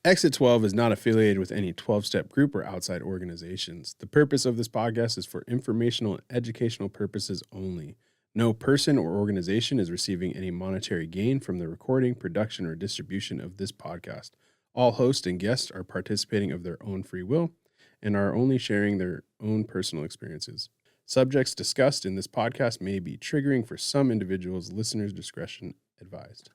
Exit 12 is not affiliated with any 12-step group or outside organizations. The purpose of this podcast is for informational and educational purposes only. No person or organization is receiving any monetary gain from the recording, production, or distribution of this podcast. All hosts and guests are participating of their own free will and are only sharing their own personal experiences. Subjects discussed in this podcast may be triggering for some individuals. Listeners' discretion advised.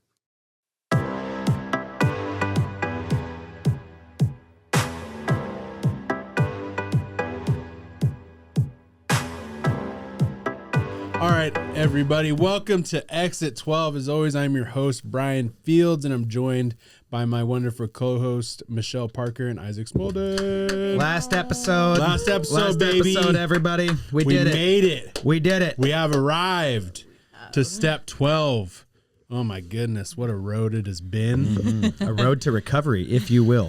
All right, everybody, welcome to Exit 12. As always, I'm your host, Bryan Fields, and I'm joined by my wonderful co-host, Michelle Parker and Isaac Smolden. Last episode, baby. Everybody. We made it. We did it. We have arrived to step 12. Oh, my goodness, what a road it has been. Mm-hmm. A road to recovery, if you will.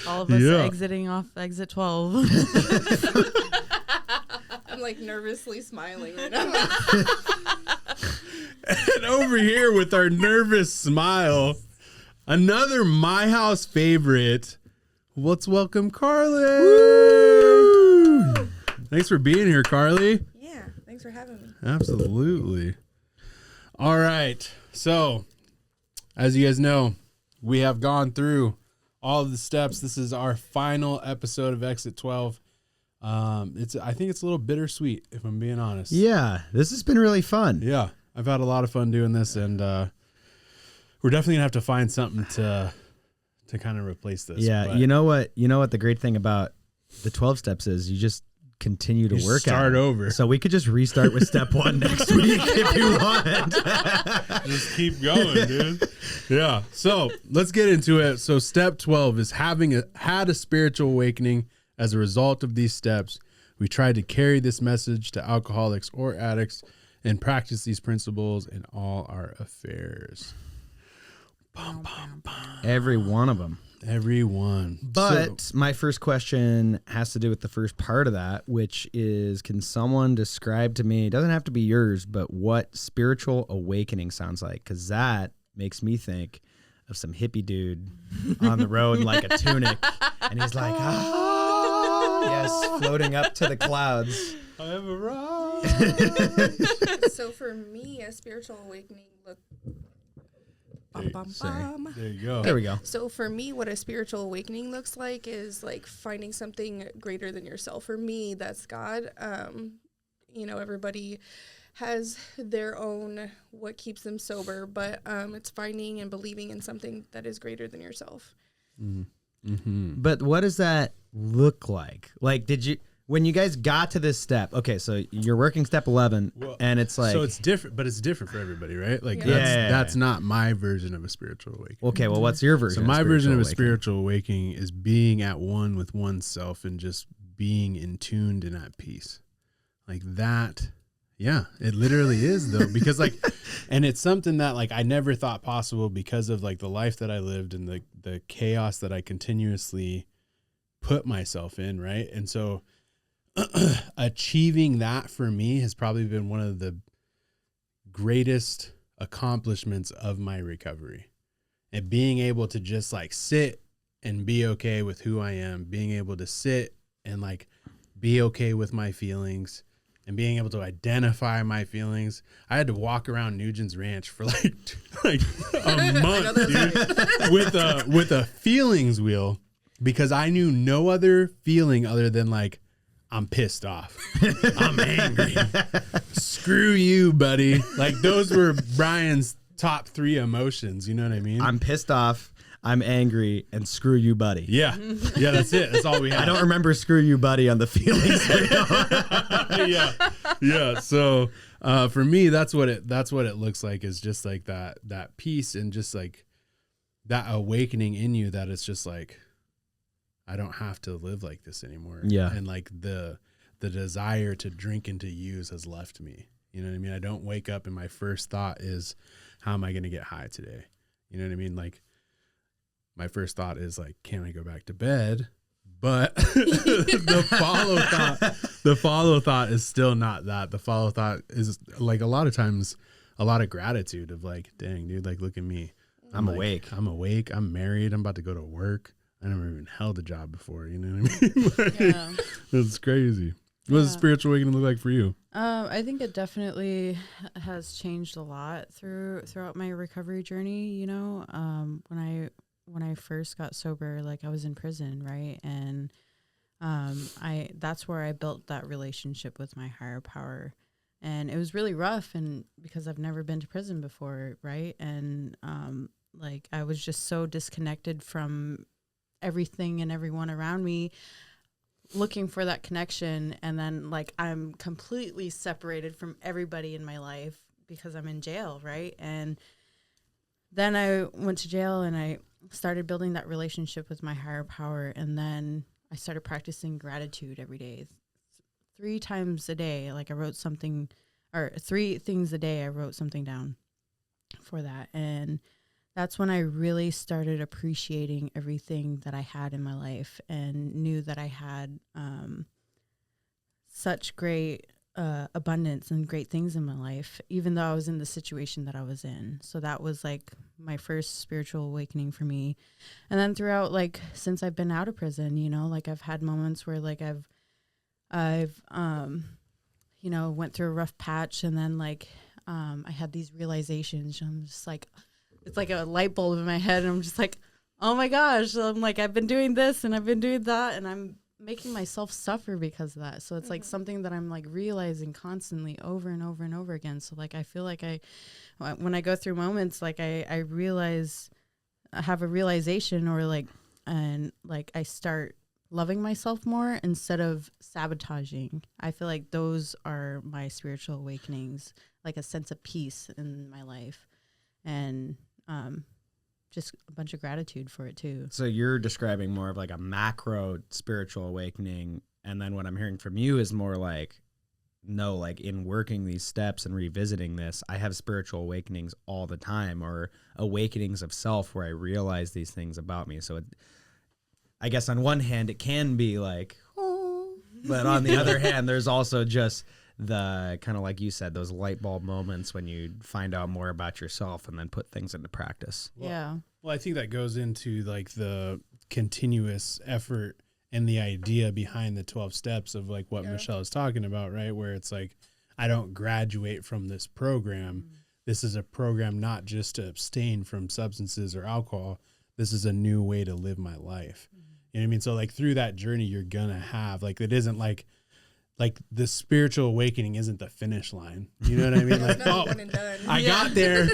All of us exiting off exit 12. I'm like nervously smiling right now. And over here with our nervous smile, another My House favorite. Let's welcome Carly. Woo! Thanks for being here, Carly. Yeah, thanks for having me. Absolutely. All right. So, as you guys know, we have gone through all of the steps. This is our final episode of Exit 12. I think it's a little bittersweet, if I'm being honest. Yeah, this has been really fun. Yeah, I've had a lot of fun doing this, and we're definitely gonna have to find something to kind of replace this. Yeah, but you know what the great thing about the 12 steps is you just continue to work start over. So we could just restart with step 1 next week if you want. Just keep going, dude. Yeah. So let's get into it. So step 12 is had a spiritual awakening. As a result of these steps, we try to carry this message to alcoholics or addicts and practice these principles in all our affairs. Bum, bum, bum. Every one of them. Every one. But my first question has to do with the first part of that, which is, can someone describe to me, it doesn't have to be yours, but what spiritual awakening sounds like? Because that makes me think of some hippie dude on the road in like a tunic. And he's like, yes, floating up to the clouds. I have arrived. So for me, a spiritual awakening There you go. There we go. So for me, what a spiritual awakening looks like is like finding something greater than yourself. For me, that's God. Everybody has their own what keeps them sober, but it's finding and believing in something that is greater than yourself. Mm-hmm. But what does that look like? Like, when you guys got to this step, okay, so you're working step 11, and it's like... So it's different, but it's different for everybody, right? Like, Yeah. that's not my version of a spiritual awakening. Okay, well, what's your version? So my version of a spiritual awakening is being at one with oneself and just being in tuned and at peace. Like that, yeah, it literally is, though, because like, and it's something that like I never thought possible because of like the life that I lived and the chaos that I continuously put myself in, right? And so achieving that for me has probably been one of the greatest accomplishments of my recovery, and being able to just like sit and be okay with who I am, being able to sit and like be okay with my feelings and being able to identify my feelings. I had to walk around Nugent's Ranch for like a month, dude, with a feelings wheel, because I knew no other feeling other than like, I'm pissed off. I'm angry. Screw you, buddy. Like those were Bryan's top 3 emotions. You know what I mean? I'm pissed off, I'm angry, and screw you, buddy. Yeah. Yeah, that's it. That's all we had. I don't remember screw you, buddy on the feelings. Yeah. Yeah. So for me, that's what it looks like, is just like that peace and just like that awakening in you that it's just like, I don't have to live like this anymore. Yeah. And like the desire to drink and to use has left me. You know what I mean? I don't wake up and my first thought is, how am I going to get high today? You know what I mean? Like my first thought is like, can I go back to bed? But the follow thought is still not that. The follow thought is like a lot of times, a lot of gratitude of like, dang, dude, like, look at me. I'm like, awake. I'm awake. I'm married. I'm about to go to work. I never even held a job before. You know what I mean? Like, Yeah. It's crazy. What does spiritual awakening look like for you? I think it definitely has changed a lot throughout my recovery journey. You know, when I first got sober, like I was in prison, right, and that's where I built that relationship with my higher power, and it was really rough, and because I've never been to prison before, right, and like I was just so disconnected from everything and everyone around me, looking for that connection, and then like I'm completely separated from everybody in my life because I'm in jail, right? And then I went to jail and I started building that relationship with my higher power, and then I started practicing gratitude every day. 3 times a day, like I wrote something, or 3 things a day I wrote something down for that. And that's when I really started appreciating everything that I had in my life and knew that I had such great abundance and great things in my life, even though I was in the situation that I was in. So that was like my first spiritual awakening for me. And then throughout, like, since I've been out of prison, you know, like I've had moments where like I've you know, went through a rough patch, and then like I had these realizations. I'm just like, it's like a light bulb in my head, and I'm just like, oh my gosh, I'm like, I've been doing this and I've been doing that, and I'm making myself suffer because of that. So it's like something that I'm like realizing constantly over and over and over again. So like I feel like when I go through moments, like I realize, I have a realization, or like, and like I start loving myself more instead of sabotaging. I feel like those are my spiritual awakenings, like a sense of peace in my life, and just a bunch of gratitude for it too. So you're describing more of like a macro spiritual awakening, and then what I'm hearing from you is more like, no, like in working these steps and revisiting this, I have spiritual awakenings all the time, or awakenings of self where I realize these things about me. So I guess on one hand it can be like, oh, but on the other hand, there's also just the kind of, like you said, those light bulb moments when you find out more about yourself and then put things into practice. Yeah. Well, I think that goes into like the continuous effort and the idea behind the 12 steps of like what Michelle is talking about, right? Where it's like, I don't graduate from this program. This is a program not just to abstain from substances or alcohol. This is a new way to live my life. You know what I mean? So like through that journey, you're gonna have like, it isn't like the spiritual awakening isn't the finish line. You know what I mean? Like, oh, one and done. I got there.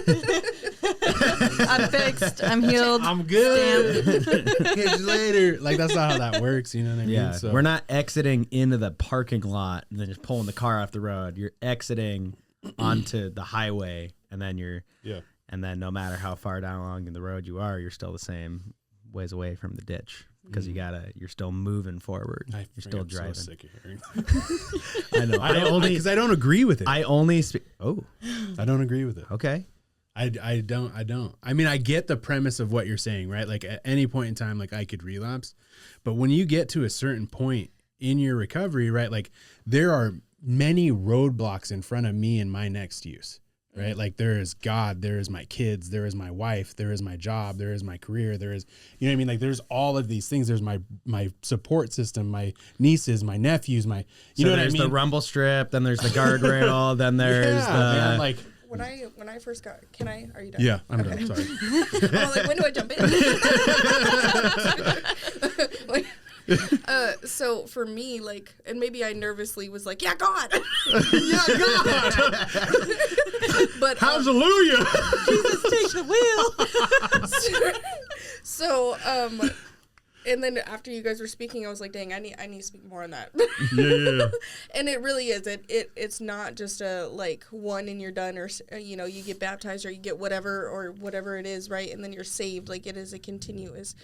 I'm fixed. I'm healed. I'm good. Catch you later. Like, that's not how that works. You know what I mean? Yeah, So we're not exiting into the parking lot and then just pulling the car off the road. You're exiting onto the highway, and then and then no matter how far down along the road you are, you're still the same ways away from the ditch. Because you're still moving forward. You're still driving. So sick of hearing. I know. Because I don't agree with it. I only speak. Oh, I don't agree with it. Okay. I don't. I mean, I get the premise of what you're saying, right? Like at any point in time, like I could relapse, but when you get to a certain point in your recovery, right? Like there are many roadblocks in front of me and my next use. Right? Like there is God, there is my kids, there is my wife, there is my job, there is my career, there is, you know what I mean? Like there's all of these things. There's my support system, my nieces, my nephews, you know what I mean? There's the rumble strip, then there's the guardrail, then there's man, like when I first got, are you done? Yeah, I'm done. Sorry. I'm like, when do I jump in? Like, so for me, like, and maybe I nervously was like, yeah, God. Yeah, God. But hallelujah. Jesus, take the wheel. So, and then after you guys were speaking, I was like, dang, I need to speak more on that. Yeah. And it really is. It's not just a like one and you're done, or you know, you get baptized or you get whatever it is, right? And then you're saved. Like it is a continuous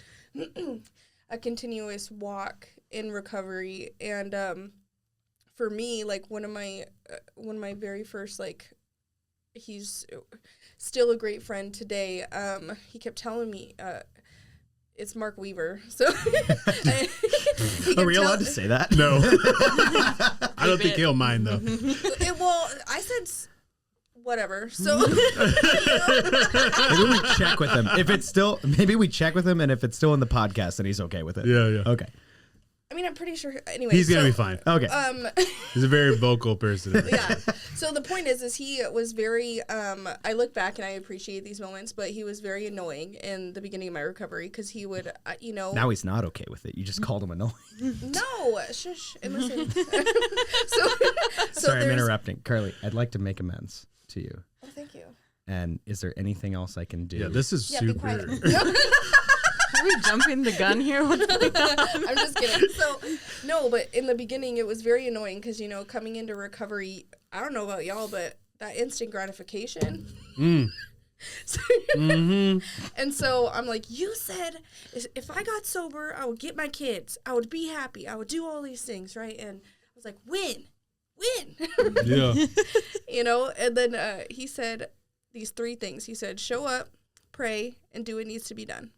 walk in recovery. And for me, like one of my very first, like, he's still a great friend today. He kept telling me, it's Mark Weaver. So are we allowed to say that? No. I don't think he'll mind though. Well, I said whatever. So maybe we check with him. If it's still, maybe we check with him, and if it's still in the podcast, then he's okay with it. Yeah. Okay. I mean, I'm pretty sure. Anyway, He's gonna be fine. Okay. He's a very vocal person. Yeah. So the point is he was very. I look back and I appreciate these moments, but he was very annoying in the beginning of my recovery because he would, Now he's not okay with it. You just called him annoying. No, shush and listen. Sorry, I'm interrupting, Carly. I'd like to make amends to you. Oh, thank you. And is there anything else I can do? Yeah, this is Yeah, be super. quiet. Are we jumping the gun here? What's going on? I'm just kidding. So, no, but in the beginning, it was very annoying because, coming into recovery, I don't know about y'all, but that instant gratification. And so I'm like, you said if I got sober, I would get my kids. I would be happy. I would do all these things, right? And I was like, win. Yeah. And then he said these 3 things. He said, show up, pray, and do what needs to be done.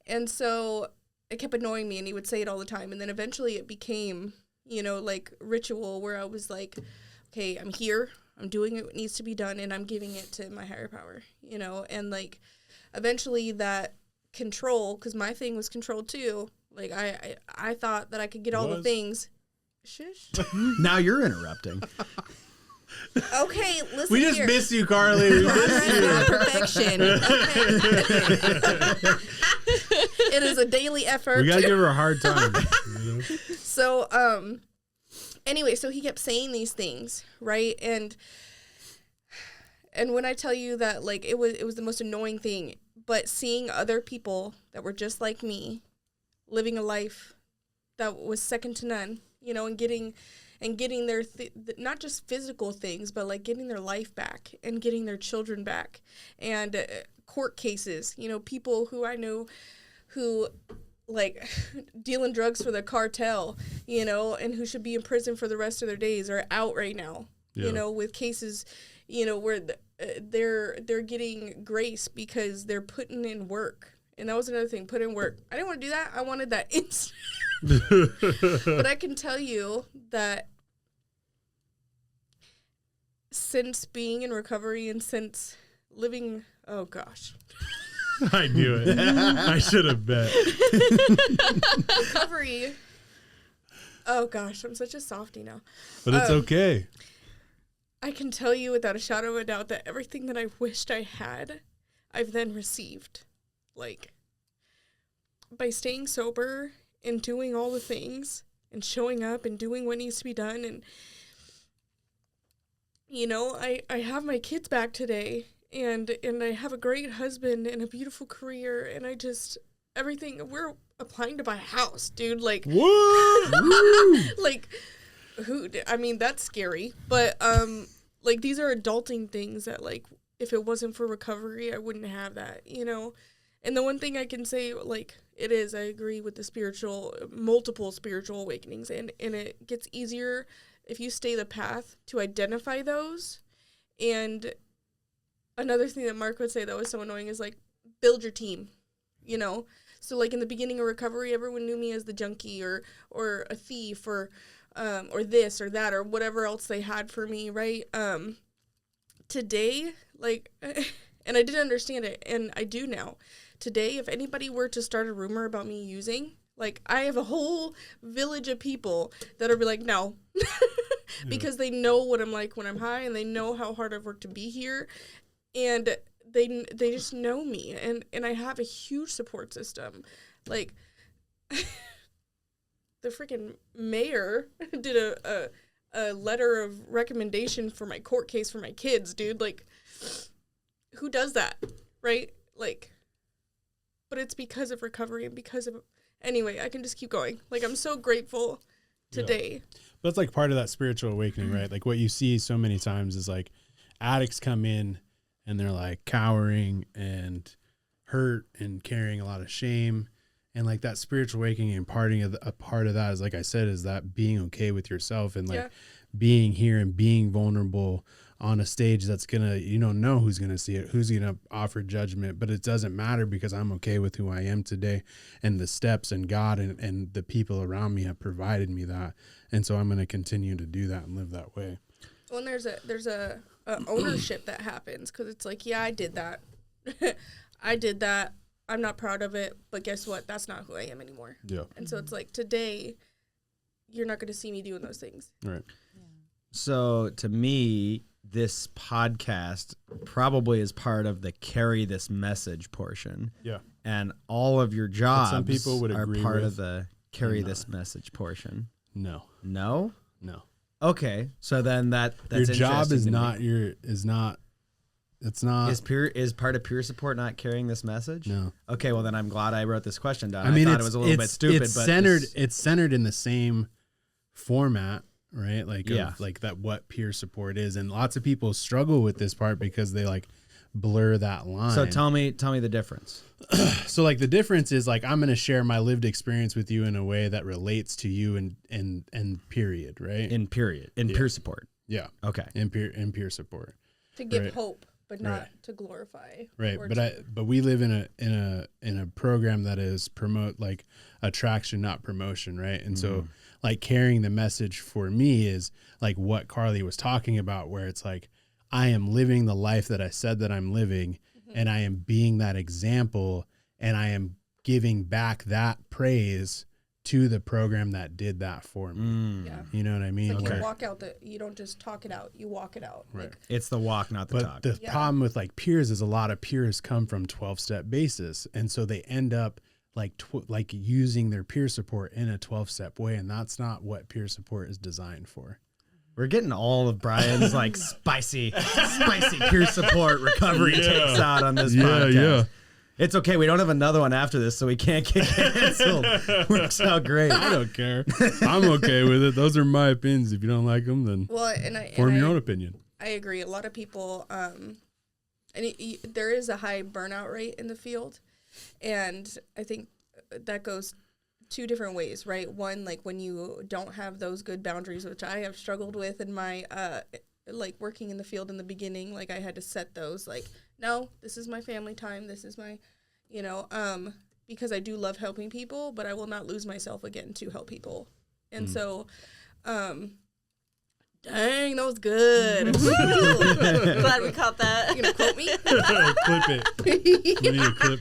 And so it kept annoying me, and he would say it all the time. And then eventually it became, like ritual where I was like, okay, I'm here. I'm doing what needs to be done, and I'm giving it to my higher power, And, like, eventually that control, because my thing was control too. Like, I thought that I could get all the things. Shush. Now you're interrupting. Okay, listen. We just here. miss you, Carly. We miss you. Perfection. Okay. It is a daily effort. We gotta give her a hard time. So, anyway, so he kept saying these things, right? And when I tell you that, like, it was the most annoying thing, but seeing other people that were just like me, living a life that was second to none, and getting their not just physical things, but like getting their life back and getting their children back, and court cases, people who I know who like dealing drugs for the cartel, and who should be in prison for the rest of their days are out right now, with cases, where they're getting grace because they're putting in work. And that was another thing, put in work. I didn't want to do that. I wanted that instant. But I can tell you that since being in recovery and since living, oh gosh. I knew it. I should have bet. Recovery. Oh gosh, I'm such a softie now. But it's okay. I can tell you without a shadow of a doubt that everything that I wished I had, I've then received. Like, by staying sober and doing all the things and showing up and doing what needs to be done. And, I have my kids back today, and I have a great husband and a beautiful career, and I just, everything, we're applying to buy a house, dude. Like, What? like, that's scary. But, like, these are adulting things that, like, if it wasn't for recovery, I wouldn't have that, And the one thing I can say, like, I agree with the multiple spiritual awakenings, and it gets easier if you stay the path to identify those. And another thing that Mark would say that was so annoying is, like, build your team, So, like, in the beginning of recovery, everyone knew me as the junkie or a thief or this or that or whatever else they had for me, right? Today, like, and I didn't understand it, and I do now. Today, if anybody were to start a rumor about me using, like, I have a whole village of people that'll be like, no, because they know what I'm like when I'm high, and they know how hard I've worked to be here, and they just know me, and I have a huge support system. Like, the freaking mayor did a letter of recommendation for my court case for my kids, dude. Like, who does that, right? Like, but it's because of recovery and because of, anyway, I can just keep going. Like, I'm so grateful today. Yeah. That's like part of that spiritual awakening, right? Like, what you see so many times is, like, addicts come in and they're, like, cowering and hurt and carrying a lot of shame. And, like, that spiritual awakening and a part of that is, like I said, is that being okay with yourself and, like, being here and being vulnerable on a stage that's gonna, know who's gonna see it, who's gonna offer judgment, but it doesn't matter because I'm okay with who I am today, and the steps and God and the people around me have provided me that, and so I'm gonna continue to do that and live that way. Well, and there's a ownership that happens, because it's like, yeah, I did that. I did that. I'm not proud of it, but guess what? That's not who I am anymore. Yeah. And so it's like, today, you're not going to see me doing those things. Right. So to me, this podcast probably is part of the carry this message portion. Yeah. And all of your jobs some people would are agree part with of the carry and this message portion. No. No? No. Okay. So then that's your job interesting is to me. not it's not Is part of peer support not carrying this message? no. Okay, well then I'm glad I wrote this question down. I mean, thought it was a little bit stupid, it's but centered. It's centered in the same format, right? Like, Yeah. of, like that what peer support is, and lots of people struggle with this part because they like blur that line. So tell me the difference. So like the difference is like I'm going to share my lived experience with you in a way that relates to you and period, right? In peer support. Yeah, Okay. in peer support, To give Right. hope, but not Right. to glorify. right? or But to- but we live in a program that is promote like attraction, not promotion, right? And so like carrying the message for me is like what Carly was talking about, where it's like I am living the life that I said that I'm living, and I am being that example, and I am giving back that praise to the program that did that for me. Yeah. You know what I mean? Like Where- you walk out you don't just talk it out, you walk it out. Right. Like, It's the walk, not the but talk. the Yeah. problem with like peers is a lot of peers come from 12-step basis, and so they end up like using their peer support in a 12-step way, and that's not what peer support is designed for. We're getting all of Brian's like spicy peer support recovery takes out on this podcast. It's okay. We don't have another one after this, so we can't get canceled. Works out great. I don't care. I'm okay with it. Those are my opinions. If you don't like them, then well, form your own opinion. I agree. A lot of people, there is a high burnout rate in the field, and I think that goes two different ways, right? One, like when you don't have those good boundaries, which I have struggled with in my like working in the field in the beginning. Like I had to set those, like, no, this is my family time, this is my, because I do love helping people, but I will not lose myself again to help people. And so dang, that was good. Glad we caught that. You gonna quote me? Clip it. We need a clip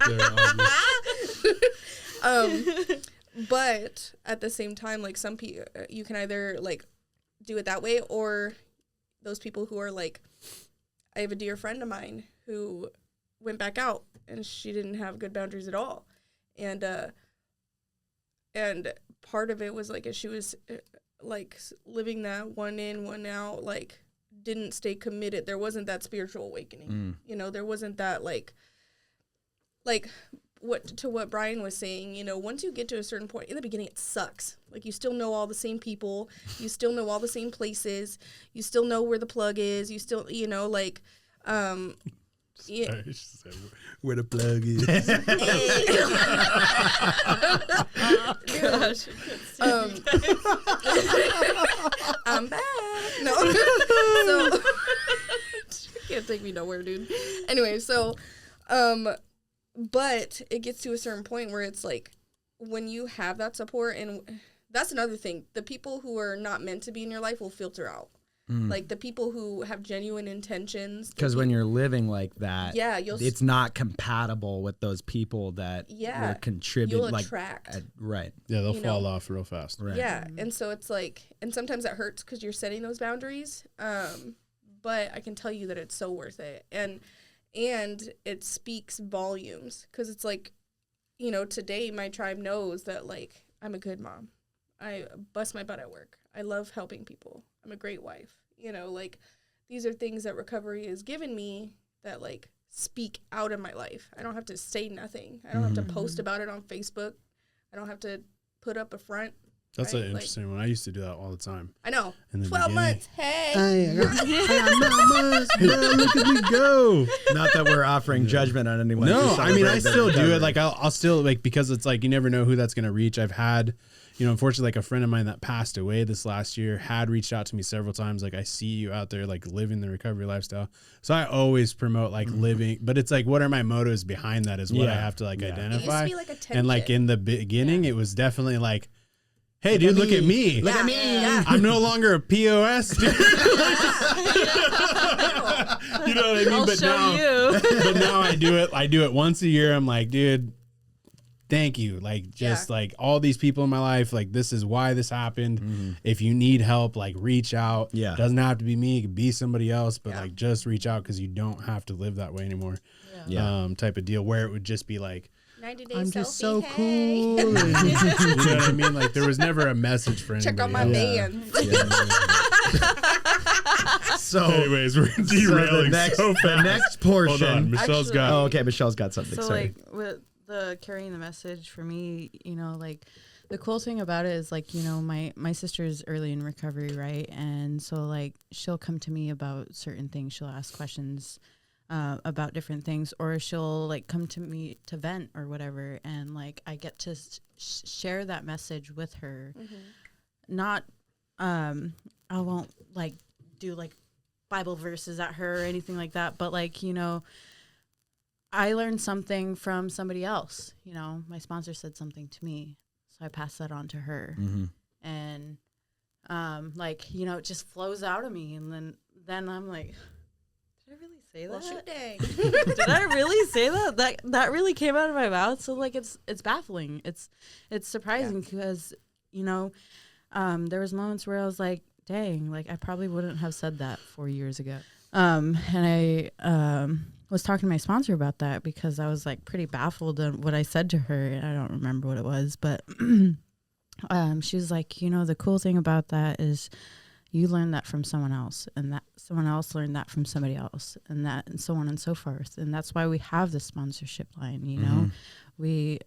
there. But at the same time, like some people, you can either like do it that way, or those people who are like, I have a dear friend of mine who went back out and she didn't have good boundaries at all. And part of it was like, as she was like living that one in, one out, like didn't stay committed. There wasn't that spiritual awakening. There wasn't that like what Bryan was saying, once you get to a certain point, in the beginning it sucks. Like you still know all the same people, you still know all the same places, you still know where the plug is, you still, like, yeah. Sorry, she said where the plug is. Gosh, I'm back. No. So, can't take me nowhere, dude. Anyway, so, but it gets to a certain point where it's like, when you have that support, and that's another thing, the people who are not meant to be in your life will filter out. Like the people who have genuine intentions. Because when you're living like that, yeah, it's not compatible with those people that will contribute. You'll like, attract. Right. Yeah, they'll fall off real fast. Right. Yeah, and so it's like, and sometimes that hurts because you're setting those boundaries. But I can tell you that it's so worth it, and it speaks volumes, because it's like, today my tribe knows that like I'm a good mom, I bust my butt at work, I love helping people, I'm a great wife. Like these are things that recovery has given me that like speak out in my life. I don't have to say nothing. I don't have to post about it on Facebook. I don't have to put up a front. That's right? an interesting one. I used to do that all the time. I know. In the 12 beginning. months. Hey. Look at me go. Not that we're offering judgment on anyone. No, Just I mean, I celebrate their still do recovery. it. Like, I'll still, like, because it's like, you never know who that's going to reach. I've had, unfortunately, like a friend of mine that passed away this last year had reached out to me several times. Like, I see you out there, like, living the recovery lifestyle. So I always promote, like, living, but it's like, what are my motives behind that is what I have to, like, It used identify. to be like a 10 And, like, kid. in the beginning, it was definitely like, hey, dude, look at me. Look at me. Yeah. I'm no longer a POS, dude. You know what I mean? I'll but show now, you. but now I do it once a year. I'm like, dude, thank you. Like, just like all these people in my life, like, this is why this happened. If you need help, like, reach out. Yeah. Doesn't have to be me. It could be somebody else, but like, just reach out because you don't have to live that way anymore. Type of deal where it would just be like, 90 days I'm just selfie, so hey. cool. You know what I mean? Like, there was never a message for anybody. Check on my else. man. So, Anyways, we're derailing so fast. the next portion. Hold on, Michelle's Actually- got. Oh, okay. Michelle's got something. So Sorry. like with the carrying the message for me, you know, like the cool thing about it is like, you know, my sister's early in recovery, right? And so like she'll come to me about certain things. She'll ask questions about different things, or she'll like come to me to vent or whatever, and like I get to share that message with her. Not I won't like do like Bible verses at her or anything like that, but like, you know, I learned something from somebody else. You know, my sponsor said something to me, so I passed that on to her. And like, you know, it just flows out of me, and then I'm like, did I really say that? Well, shoot, dang. Did I really say that? That really came out of my mouth. So like, it's baffling. It's surprising because, you know, there was moments where I was like, dang, like I probably wouldn't have said that 4 years ago. And I was talking to my sponsor about that because I was like pretty baffled at what I said to her. I don't remember what it was, but she was like, you know, the cool thing about that is you learned that from someone else, and that someone else learned that from somebody else, and that, and so on and so forth. And that's why we have the sponsorship line, you know, we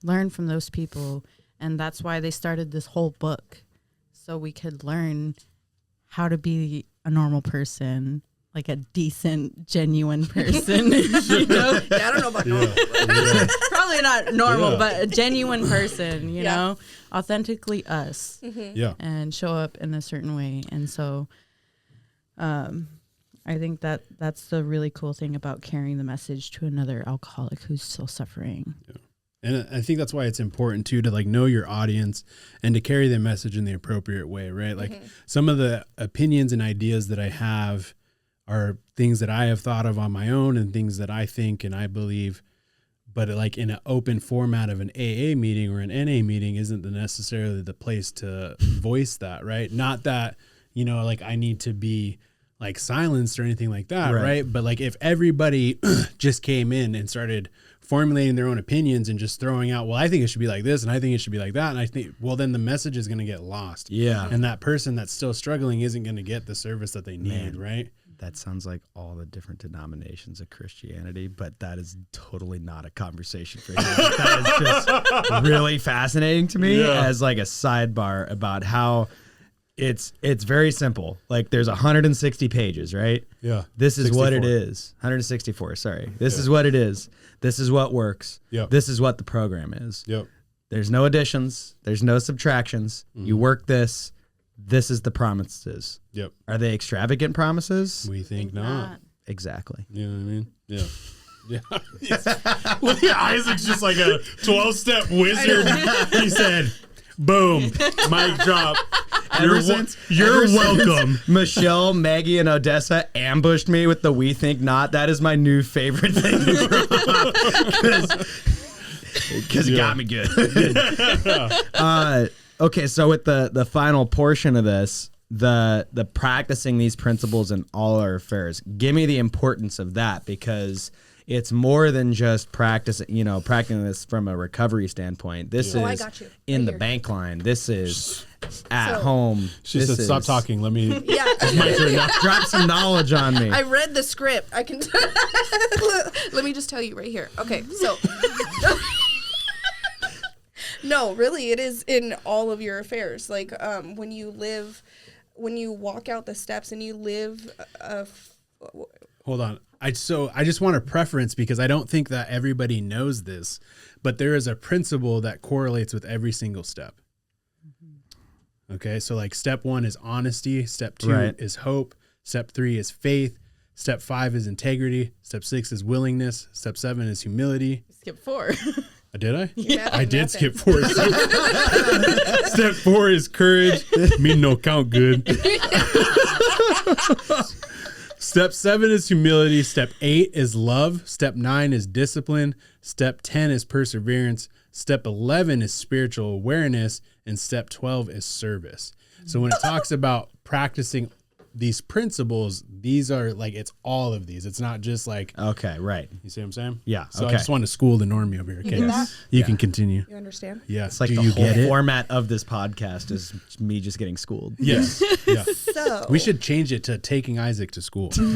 learn from those people, and that's why they started this whole book, so we could learn how to be a normal person, like a decent, genuine person. You know? Yeah, I don't know about normal. Probably not normal, but a genuine person, you know, authentically us, and show up in a certain way. And so I think that's the really cool thing about carrying the message to another alcoholic who's still suffering. And I think that's why it's important too to like know your audience and to carry the message in the appropriate way, right? Like some of the opinions and ideas that I have are things that I have thought of on my own and things that I think and I believe, but like in an open format of an AA meeting or an NA meeting isn't necessarily the place to voice that, right? Not that, you know, like I need to be like silenced or anything like that, right? But like if everybody just came in and started formulating their own opinions and just throwing out, well, I think it should be like this and I think it should be like that, and I think, well, then the message is going to get lost. Yeah. And that person that's still struggling isn't going to get the service that they need, right? That sounds like all the different denominations of Christianity, but that is totally not a conversation for you. That is just really fascinating to me as like a sidebar about how it's very simple. Like there's 160 pages, right? Yeah. This is 64. What it is. 164, sorry. This is what it is. This is what works. Yep. This is what the program is. Yep. There's no additions. There's no subtractions. You work this. This is the promises. Yep. Are they extravagant promises? We think not. Exactly. You know what I mean? Yeah. Yeah. Look at Isaac's just like a 12-step wizard. He said, boom, mic drop. You're welcome. Michelle, Maggie, and Odessa ambushed me with the "We Think Not." That is my new favorite thing because it got me good. Okay, so with the final portion of this, the practicing these principles in all our affairs, give me the importance of that, because it's more than just practicing this from a recovery standpoint. This is in the bank line. This is at home. She said, stop talking. Let me drop some knowledge on me. I read the script. I can let me just tell you right here. Okay, so no, really, it is in all of your affairs. Like when you walk out the steps and you live hold on. I just want a preference, because I don't think that everybody knows this, but there is a principle that correlates with every single step. Okay, so like step 1 is honesty, step 2 is hope, step 3 is faith, step 5 is integrity, step 6 is willingness, step 7 is humility. Skip 4. Did I? Yeah, I did skip 4. Step 4 is courage. Me no count good. Step 7 is humility. Step 8 is love. Step 9 is discipline. Step 10 is perseverance. Step 11 is spiritual awareness. And step 12 is service. So when it talks about practicing these principles, these are like, it's all of these. It's not just like, Okay, right. you see what I'm saying? Yeah. So okay. I just wanted to school the normie over here. You Okay. get that? You can continue. You understand? Yeah. It's like Do the you whole get it? format of this podcast is me just getting schooled. Yes. Yeah. So We should change it to taking Isaac to school. So And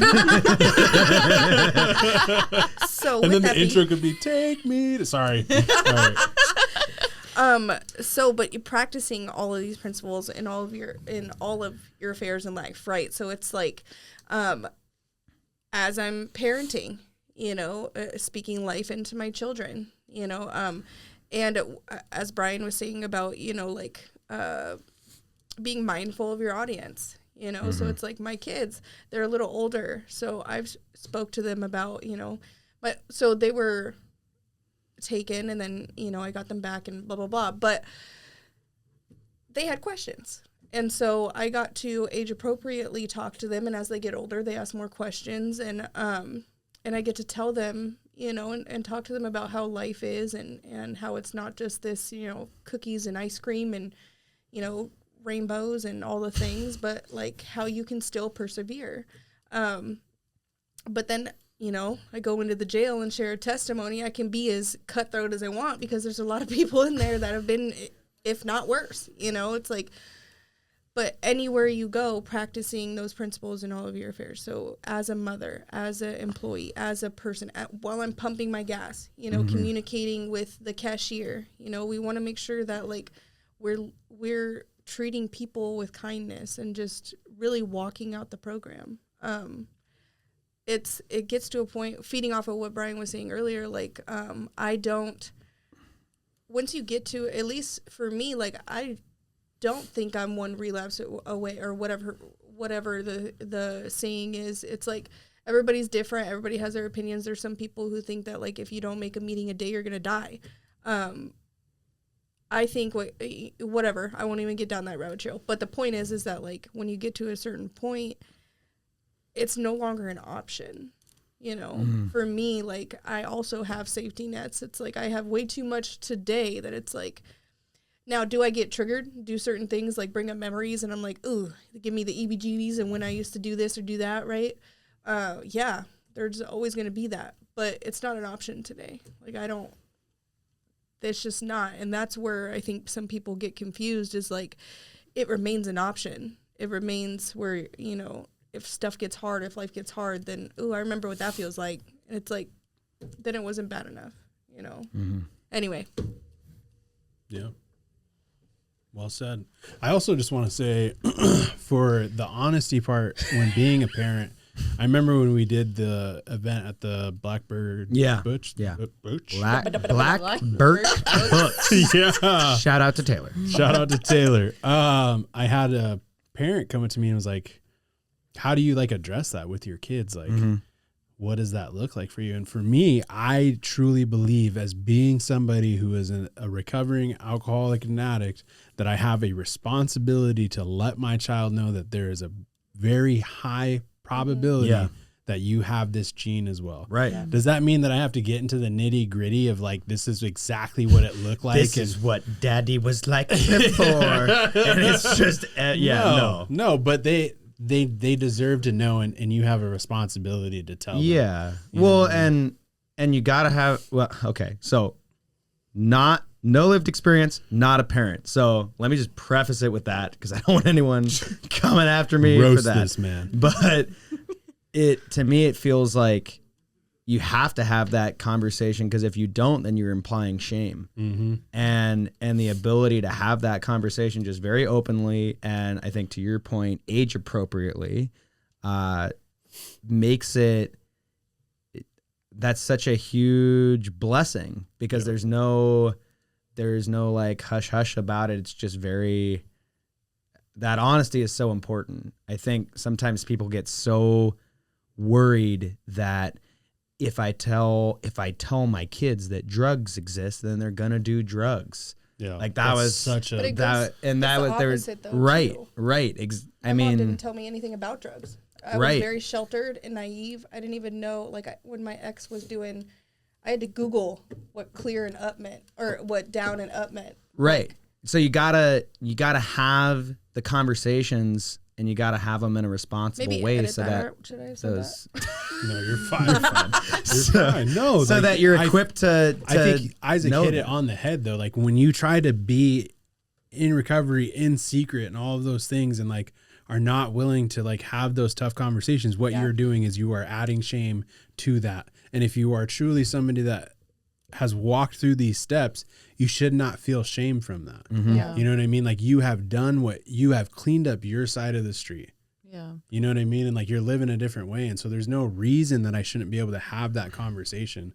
with then that the intro could be take me to sorry. All right. but you're practicing all of these principles in all of your affairs in life, right? So it's like as I'm parenting, speaking life into my children, and as Bryan was saying about, being mindful of your audience, so it's like my kids, they're a little older. So I've spoke to them about, so they were taken and then, I got them back and blah, blah, blah. But they had questions. And so I got to age appropriately talk to them. And as they get older, they ask more questions. And I get to tell them, and talk to them about how life is and how it's not just this, cookies and ice cream and, rainbows and all the things, but like how you can still persevere. But then, I go into the jail and share a testimony. I can be as cutthroat as I want because there's a lot of people in there that have been, if not worse, it's like, but anywhere you go, practicing those principles in all of your affairs. So as a mother, as an employee, as a person, while I'm pumping my gas, communicating with the cashier, we want to make sure that like we're treating people with kindness and just really walking out the program. It gets to a point, feeding off of what Bryan was saying earlier, like once you get to, at least for me, like I don't think I'm one relapse away or whatever the saying is. It's like everybody's different. Everybody has their opinions. There's some people who think that like if you don't make a meeting a day, you're going to die. I think whatever, I won't even get down that road trail. But the point is that like when you get to a certain point, it's no longer an option. For me, like I also have safety nets. It's like I have way too much today that it's like, now do I get triggered, do certain things like bring up memories and I'm like, ooh, give me the EBGBs and when I used to do this or do that, right? Yeah, there's always going to be that, but it's not an option today. Like it's just not. And that's where I think some people get confused is like, it remains an option. It remains where, if stuff gets hard, if life gets hard, then, ooh, I remember what that feels like. And it's like, then it wasn't bad enough, Anyway. Yeah. Well said. I also just want to say for the honesty part, when being a parent, I remember when we did the event at the Blackbird Butch. Yeah. Butch. Black Burt Butch. Yeah. Shout out to Taylor. Shout out to Taylor. I had a parent come up to me and was like, how do you like address that with your kids? Like, what does that look like for you? And for me, I truly believe as being somebody who is a recovering alcoholic and addict, that I have a responsibility to let my child know that there is a very high probability that you have this gene as well. Right. Yeah. Does that mean that I have to get into the nitty gritty of like, this is exactly what it looked like? This is what daddy was like before. And it's just, No, but they deserve to know, and you have a responsibility to tell them. Yeah. You Well, know? and you gotta have, okay. So no lived experience, not a parent. So let me just preface it with that because I don't want anyone coming after me Roast for that. this man. But to me, it feels like you have to have that conversation because if you don't, then you're implying shame. Mm-hmm. And the ability to have that conversation just very openly, and I think to your point, age appropriately, makes it, that's such a huge blessing because there's no like hush hush about it. It's just that honesty is so important. I think sometimes people get so worried that if I tell my kids that drugs exist, then they're gonna do drugs. Yeah, like that was such a But it that, goes, and that it's was the there was opposite, though, right, too. right. My I mom mean, didn't tell me anything about drugs. I was very sheltered and naive. I didn't even know, like, when my ex was doing, I had to Google what clear and up meant, or what down and up meant. Right. Like, so you gotta have the conversations, and you gotta have them in a responsible way, so that should I have said those. that? No, you're fine. You're fine. No, so like, that you're equipped to. I think Isaac hit it on the head though. Like when you try to be in recovery in secret and all of those things, and like are not willing to like have those tough conversations, what you're doing is you are adding shame to that. And if you are truly somebody that has walked through these steps, you should not feel shame from that. Mm-hmm. Yeah. You know what I mean? Like you have done what you have, cleaned up your side of the street. Yeah. You know what I mean? And like you're living a different way. And so there's no reason that I shouldn't be able to have that conversation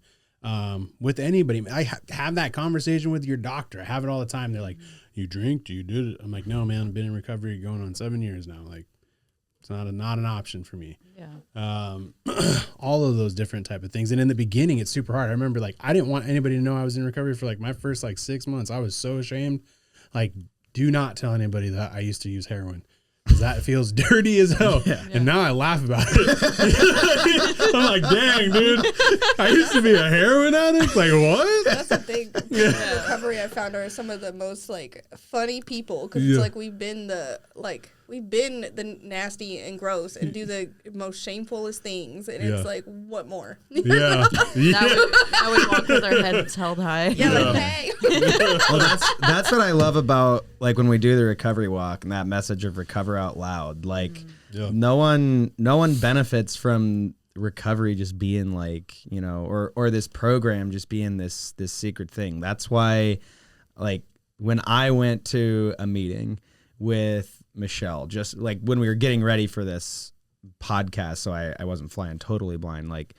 with anybody. I have that conversation with your doctor. I have it all the time. They're like, you drink? Do you do it? I'm like, no, man, I've been in recovery going on 7 years now. Like it's not an option for me. Yeah. All of those different type of things. And in the beginning, it's super hard. I remember like, I didn't want anybody to know I was in recovery for like my first like 6 months. I was so ashamed. Like, do not tell anybody that I used to use heroin. Because that feels dirty as hell. Yeah. And now I laugh about it. I'm like, dang, dude, I used to be a heroin addict. Like, what? That's the thing. In recovery, I found are some of the most like funny people, because it's like we've been the nasty and gross and do the most shamefulest things, and it's like, what more? Yeah. Now we walk with our heads held high. Yeah, like, hey. Well, that's what I love about like when we do the recovery walk and that message of recover out loud. Like no one benefits from recovery just being like, you know, or this program just being this secret thing. That's why, like, when I went to a meeting with Michelle, just like when we were getting ready for this podcast, so I wasn't flying totally blind. Like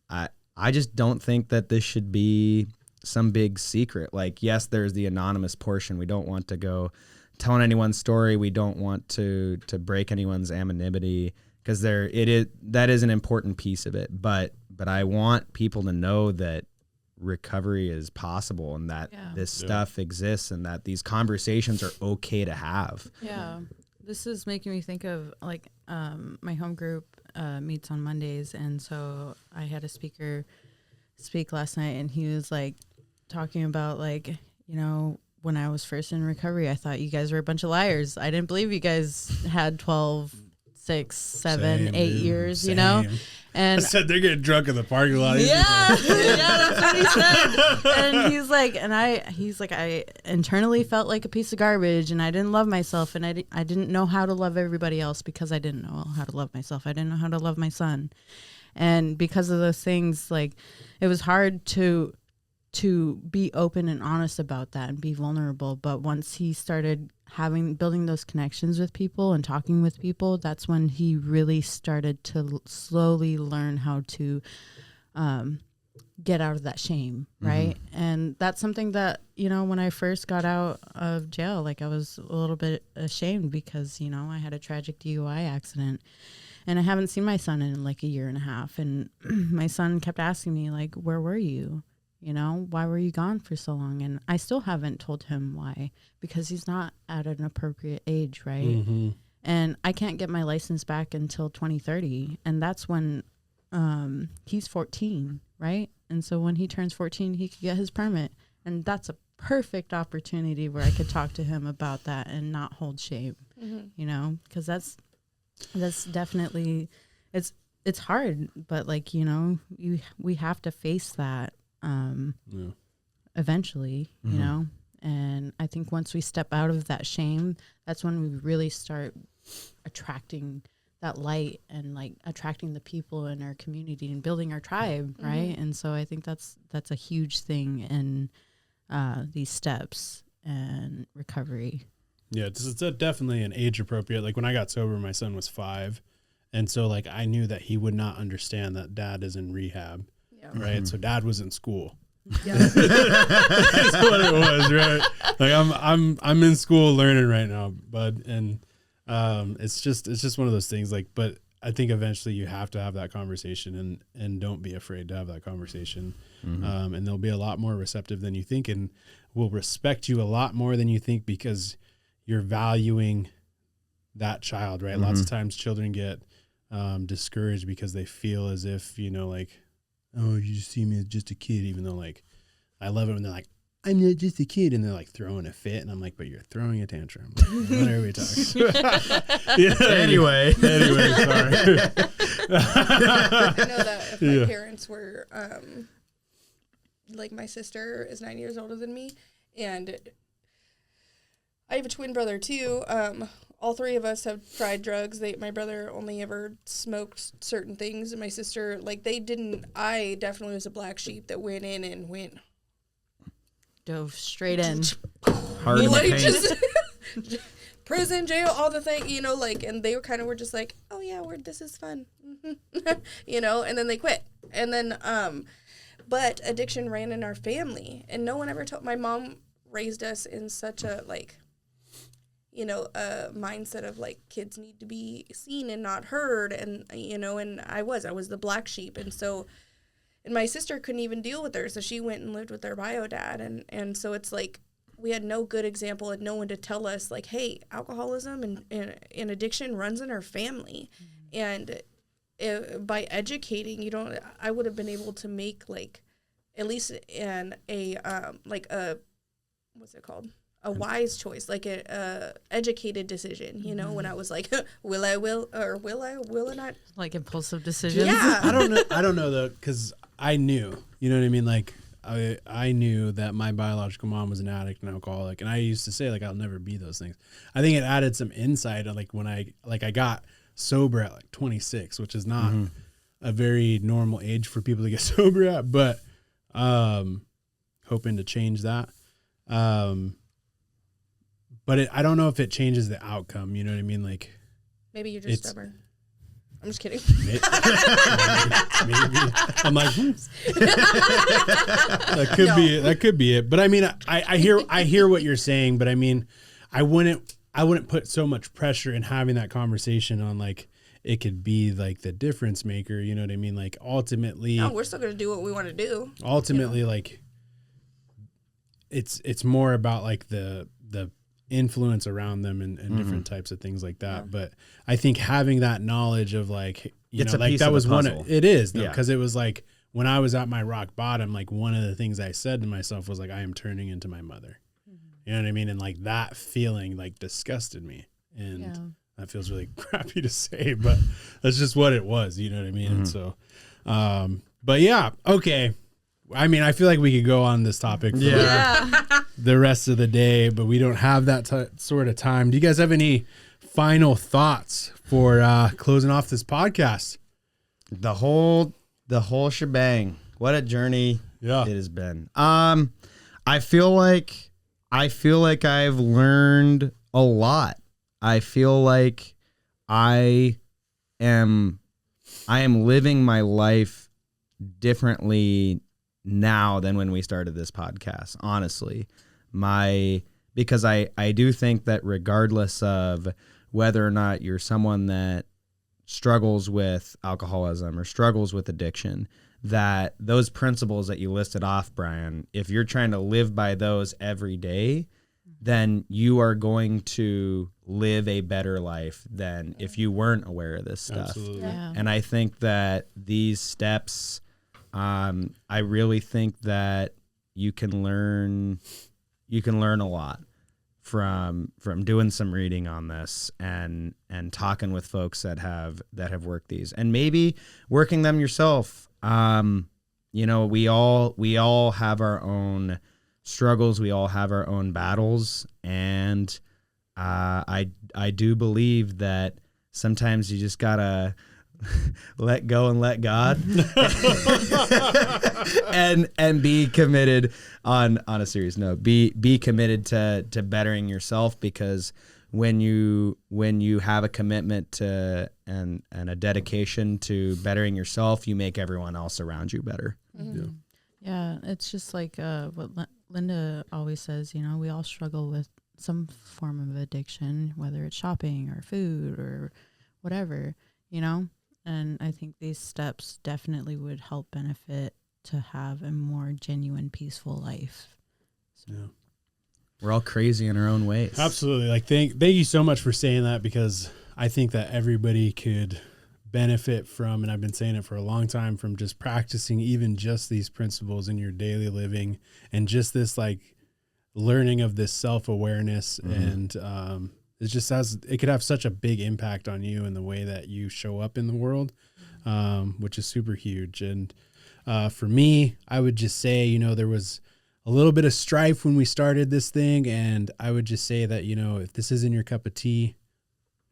I just don't think that this should be some big secret. Like, yes, there's the anonymous portion. We don't want to go telling anyone's story. We don't want to break anyone's anonymity, because that is an important piece of it. But I want people to know that recovery is possible, and that this stuff exists, and that these conversations are okay to have. Yeah. This is making me think of like my home group meets on Mondays, and so I had a speaker speak last night, and he was like talking about like, you know, when I was first in recovery, I thought you guys were a bunch of liars. I didn't believe you guys had 12, 6, 7, 8 years, you know? And I said they're getting drunk in the parking lot. Yeah, that's what he said. And he's like, I internally felt like a piece of garbage, and I didn't love myself, and I didn't know how to love everybody else because I didn't know how to love myself. I didn't know how to love my son. And because of those things, like, it was hard to be open and honest about that and be vulnerable. But once he started building those connections with people and talking with people, that's when he really started to slowly learn how to get out of that shame, right? Mm-hmm. And that's something that, you know, when I first got out of jail, like, I was a little bit ashamed because, you know, I had a tragic DUI accident, and I haven't seen my son in like a year and a half. And my son kept asking me, like, where were you? You know, why were you gone for so long? And I still haven't told him why, because he's not at an appropriate age, right? Mm-hmm. And I can't get my license back until 2030. And that's when he's 14, right? And so when he turns 14, he could get his permit. And that's a perfect opportunity where I could talk to him about that and not hold shame, you know, because that's definitely, it's hard, but like, you know, we have to face that. Eventually, you know, and I think once we step out of that shame, that's when we really start attracting that light and like attracting the people in our community and building our tribe, right? And so I think that's a huge thing in these steps and recovery. Yeah, it's definitely an age appropriate. Like when I got sober, my son was 5, and so like I knew that he would not understand that dad is in rehab. Right, so dad was in school. Yeah. That's what it was, right? Like I'm in school learning right now, bud, and it's just one of those things. Like, but I think eventually you have to have that conversation, and don't be afraid to have that conversation, and they'll be a lot more receptive than you think, and will respect you a lot more than you think, because you're valuing that child, right? Lots of times children get discouraged because they feel as if, you know, like, oh, you just see me as just a kid, even though like I love it when they're like, I'm not just a kid, and they're like throwing a fit, and I'm like, but you're throwing a tantrum. Like, what are we talking? Anyway, sorry. I know that if my parents were, like my sister is 9 years older than me, and I have a twin brother too. All three of us have tried drugs. My brother only ever smoked certain things, and my sister, like, they didn't. I definitely was a black sheep that went in and went. Dove straight in. Hard in the Like, paint. just prison, jail, all the thing, you know, like, and they were just like, oh yeah, this is fun, you know, and then they quit. And then, but addiction ran in our family, and no one ever told. My mom raised us in such a, like, you know, a mindset of like kids need to be seen and not heard, and, you know, and I was the black sheep, and so. And my sister couldn't even deal with her, so she went and lived with her bio dad. And so it's like we had no good example and no one to tell us, like, hey, alcoholism and addiction runs in our family. Mm-hmm. And by educating, I would have been able to make, like, at least what's it called? A wise choice, like a educated decision, you know, when I was like, will I not? Like impulsive decisions. Yeah. I don't know though, because I knew, you know what I mean? Like, I knew that my biological mom was an addict and alcoholic, and I used to say, like, I'll never be those things. I think it added some insight, like, when I got sober at like 26, which is not a very normal age for people to get sober at, but hoping to change that. But I don't know if it changes the outcome, you know what I mean? Like, Maybe you're just stubborn. I'm just kidding. Maybe. I'm like, that could be it. But I mean, I hear what you're saying, but I mean, I wouldn't put so much pressure in having that conversation on, like, it could be like the difference maker, you know what I mean? Like, ultimately, no, we're still going to do what we want to do. Ultimately, you know? Like, it's more about like the influence around them and different types of things like that. Yeah. But I think having that knowledge of, like, it's know, a like piece that of was the puzzle. one. It is though, because it was like when I was at my rock bottom, like, one of the things I said to myself was like, I am turning into my mother. You know what I mean? And like that feeling like disgusted me, and that feels really crappy to say, but that's just what it was. You know what I mean? And so, but yeah, okay. I mean, I feel like we could go on this topic for the rest of the day, but we don't have that sort of time. Do you guys have any final thoughts for closing off this podcast? The whole shebang. What a journey it has been. I feel like I've learned a lot. I feel like I am living my life differently now than when we started this podcast, honestly. Because I do think that regardless of whether or not you're someone that struggles with alcoholism or struggles with addiction, that those principles that you listed off, Bryan, if you're trying to live by those every day, then you are going to live a better life than if you weren't aware of this stuff. Absolutely. Yeah. And I think that these steps, I really think that you can learn a lot from doing some reading on this and talking with folks that have worked these, and maybe working them yourself. You know, we all have our own struggles, we all have our own battles, and I do believe that sometimes you just gotta let go and let God and be committed on a serious note. Be committed to bettering yourself, because when you have a commitment to and a dedication to bettering yourself, you make everyone else around you better. Mm-hmm. Yeah, it's just like what Linda always says, you know, we all struggle with some form of addiction, whether it's shopping or food or whatever, you know. And I think these steps definitely would help benefit to have a more genuine, peaceful life. So. Yeah. We're all crazy in our own ways. Absolutely. Like, thank you so much for saying that, because I think that everybody could benefit from, and I've been saying it for a long time, from just practicing even just these principles in your daily living, and just this like learning of this self-awareness. And it just it could have such a big impact on you and the way that you show up in the world, which is super huge. And for me, I would just say, you know, there was a little bit of strife when we started this thing. And I would just say that, you know, if this isn't your cup of tea,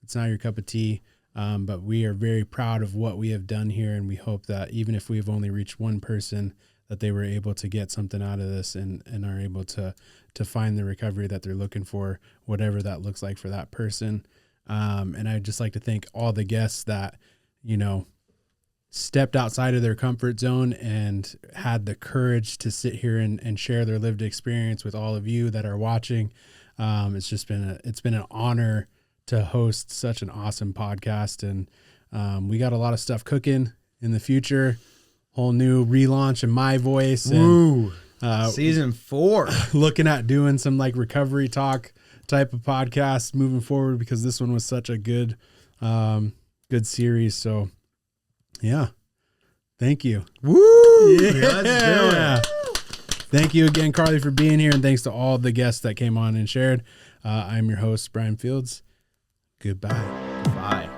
it's not your cup of tea. But we are very proud of what we have done here. And we hope that even if we've only reached one person, that they were able to get something out of this and are able to find the recovery that they're looking for, whatever that looks like for that person. And I'd just like to thank all the guests that, you know, stepped outside of their comfort zone and had the courage to sit here and share their lived experience with all of you that are watching. It's been an honor to host such an awesome podcast. And we got a lot of stuff cooking in the future, whole new relaunch in my voice. And, season 4. Looking at doing some like recovery talk type of podcast moving forward, because this one was such a good series. So yeah, thank you. Woo! Yeah. Let's do it. Thank you again, Carly, for being here. And thanks to all the guests that came on and shared. I'm your host, Bryan Fields. Goodbye. Bye.